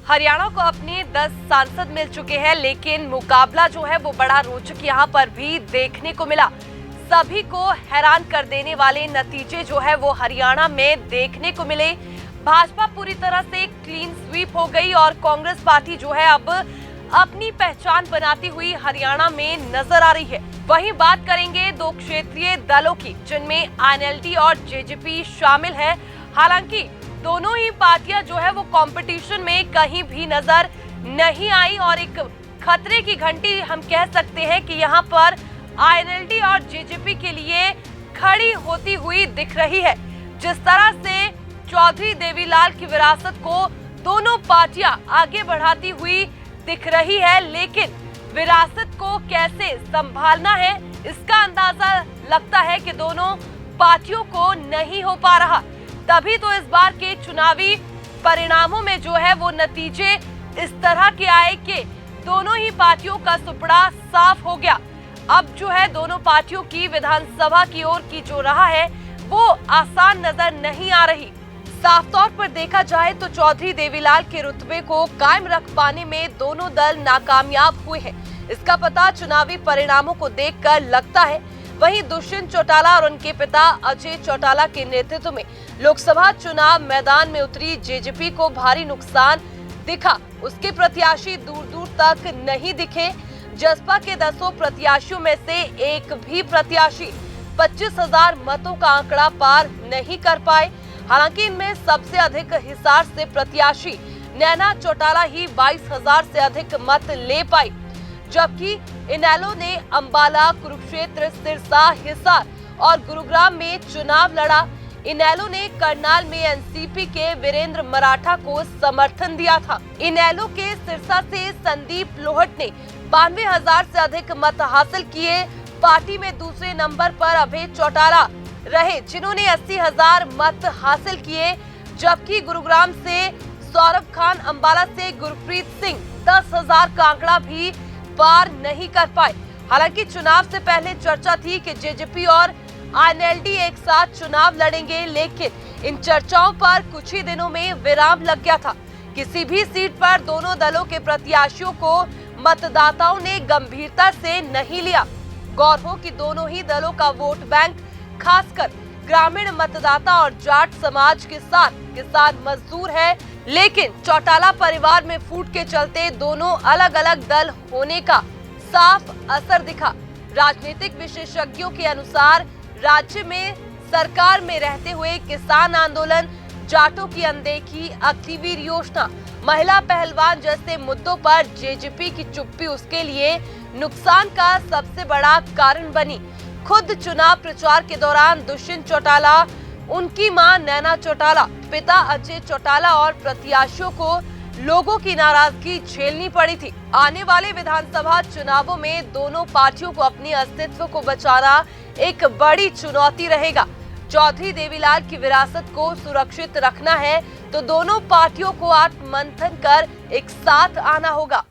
हरियाणा को अपने 10 सांसद मिल चुके हैं, लेकिन मुकाबला जो है वो बड़ा रोचक यहाँ पर भी देखने को मिला। सभी को हैरान कर देने वाले नतीजे जो है वो हरियाणा में देखने को मिले। भाजपा पूरी तरह से क्लीन स्वीप हो गई और कांग्रेस पार्टी जो है अब अपनी पहचान बनाती हुई हरियाणा में नजर आ रही है। वहीं बात करेंगे दो क्षेत्रीय दलों की, जिनमें आईएनएलडी और जेजेपी शामिल है। हालांकि दोनों ही पार्टियां जो है वो कंपटीशन में कहीं भी नजर नहीं आई और एक खतरे की घंटी हम कह सकते हैं कि यहां पर आईएनएलडी और जेजेपी के लिए खड़ी होती हुई दिख रही है। जिस तरह से चौधरी देवीलाल की विरासत को दोनों पार्टियां आगे बढ़ाती हुई दिख रही है, लेकिन विरासत को कैसे संभालना है इसका अंदाजा लगता है कि दोनों पार्टियों को नहीं हो पा रहा। तभी तो इस बार के चुनावी परिणामों में जो है वो नतीजे इस तरह के आए कि दोनों ही पार्टियों का सुपड़ा साफ हो गया। अब जो है दोनों पार्टियों की विधानसभा की ओर की जो राह है वो आसान नजर नहीं आ रही। साफ तौर पर देखा जाए तो चौधरी देवीलाल के रुतबे को कायम रख पाने में दोनों दल नाकामयाब हुए हैं। इसका पता चुनावी परिणामों को देखकर लगता है। वहीं दुष्यंत चौटाला और उनके पिता अजय चौटाला के नेतृत्व में लोकसभा चुनाव मैदान में उतरी जेजेपी को भारी नुकसान दिखा। उसके प्रत्याशी दूर दूर तक नहीं दिखे। जसपा के 10 प्रत्याशियों में से एक भी प्रत्याशी 25,000 मतों का आंकड़ा पार नहीं कर पाए। हालांकि इनमें सबसे अधिक हिसार से प्रत्याशी नैना चौटाला ही 22,000 से अधिक मत ले पाई, जबकि इनेलो ने अंबाला, कुरुक्षेत्र, सिरसा, हिसार और गुरुग्राम में चुनाव लड़ा। इनेलो ने करनाल में एनसीपी के वीरेंद्र मराठा को समर्थन दिया था। इनेलो के सिरसा से संदीप लोहट ने 92,000 से अधिक मत हासिल किए। पार्टी में दूसरे नंबर पर अभय चौटाला रहे, जिन्होंने 80,000 मत हासिल किए, जबकि गुरुग्राम से सौरभ खान, अंबाला से गुरप्रीत सिंह 10,000 का आंकड़ा भी पार नहीं कर पाए। हालांकि चुनाव से पहले चर्चा थी कि जेजेपी और आईएनएलडी एक साथ चुनाव लड़ेंगे, लेकिन इन चर्चाओं पर कुछ ही दिनों में विराम लग गया था। किसी भी सीट पर दोनों दलों के प्रत्याशियों को मतदाताओं ने गंभीरता से नहीं लिया। गौर हो कि दोनों ही दलों का वोट बैंक खासकर ग्रामीण मतदाता और जाट समाज के साथ किसान मजदूर है, लेकिन चौटाला परिवार में फूट के चलते दोनों अलग अलग दल होने का साफ असर दिखा। राजनीतिक विशेषज्ञों के अनुसार राज्य में सरकार में रहते हुए किसान आंदोलन, जाटों की अनदेखी, अग्निवीर योजना, महिला पहलवान जैसे मुद्दों पर जेजेपी की चुप्पी उसके लिए नुकसान का सबसे बड़ा कारण बनी। खुद चुनाव प्रचार के दौरान दुष्यंत चौटाला, उनकी मां नैना चौटाला, पिता अजय चौटाला और प्रत्याशियों को लोगों की नाराजगी झेलनी पड़ी थी। आने वाले विधानसभा चुनावों में दोनों पार्टियों को अपने अस्तित्व को बचाना एक बड़ी चुनौती रहेगा। चौधरी देवीलाल की विरासत को सुरक्षित रखना है तो दोनों पार्टियों को आत्ममंथन कर एक साथ आना होगा।